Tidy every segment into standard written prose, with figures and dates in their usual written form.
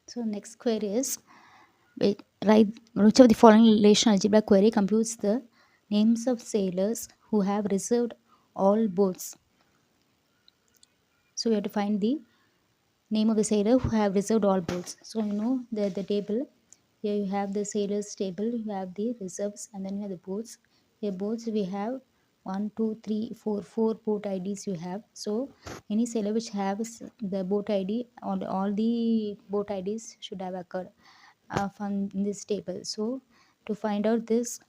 So next query is, write which of the following relational algebra query computes the names of sailors who have reserved all boats. So we have to find the name of the sailor who have reserved all boats. So you know the table. Here you have the sailors table, you have the reserves, and then you have the boats. Here boats we have 1, 2, 3, 4, 4 boat IDs you have. So any sailor which has the boat ID, all the boat IDs should have occurred from this table. So to find out this,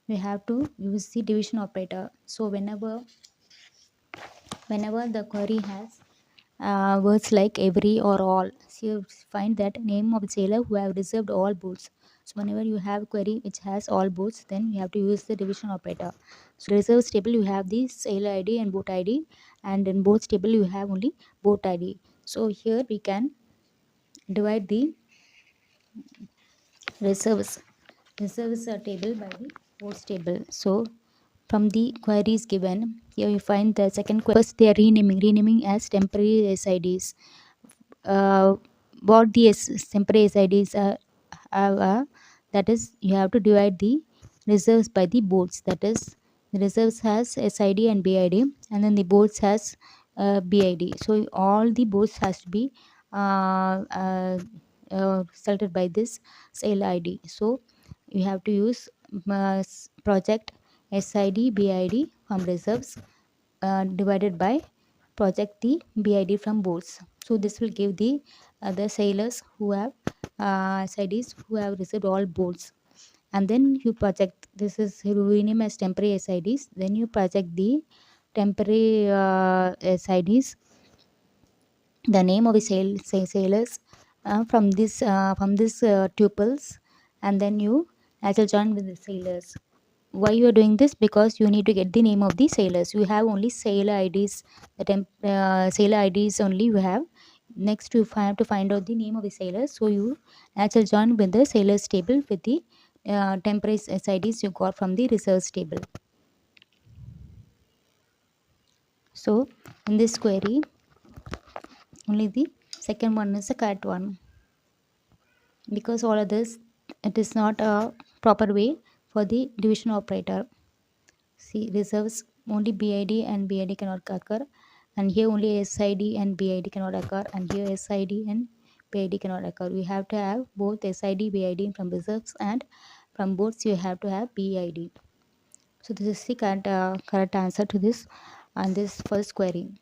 we have to use the division operator. So whenever the query has words like every or all, so you find that name of the sailor who have reserved all boats. So whenever you have a query which has all boats, then you have to use the division operator. So reserves table you have the sailor ID and boat ID, and in boats table you have only boat ID. So here we can divide the reserves table by the boats table. So from the queries given, here you find the second query. First they are renaming as temporary SIDs. What the temporary SIDs are, that is, you have to divide the reserves by the boats. That is, the reserves has SID and BID, and then the boats has BID. So all the boats has to be selected by this sailor ID. So you have to use project SID BID from reserves divided by project the BID from boats. So this will give the other sailors who have SIDs who have received all boats. And then you project, this is you rename as temporary SIDs. Then you project the temporary SIDs, the name of the sailors from this tuples, and then you actually join with the sailors. Why you are doing this? Because you need to get the name of the sailors. You have only sailor IDs, the sailor IDs only you have. Next you have to find out the name of the sailors. So you actually join with the sailors table with the temporary SIDs you got from the reserves table. So in this query, only the second one is the correct one, because all of this, it is not a proper way for the division operator. See, reserves only BID and BID cannot occur, and here only SID and BID cannot occur, and here SID and BID cannot occur. We have to have both SID BID from reserves, and from both you have to have BID. So this is the correct answer to this and this first query.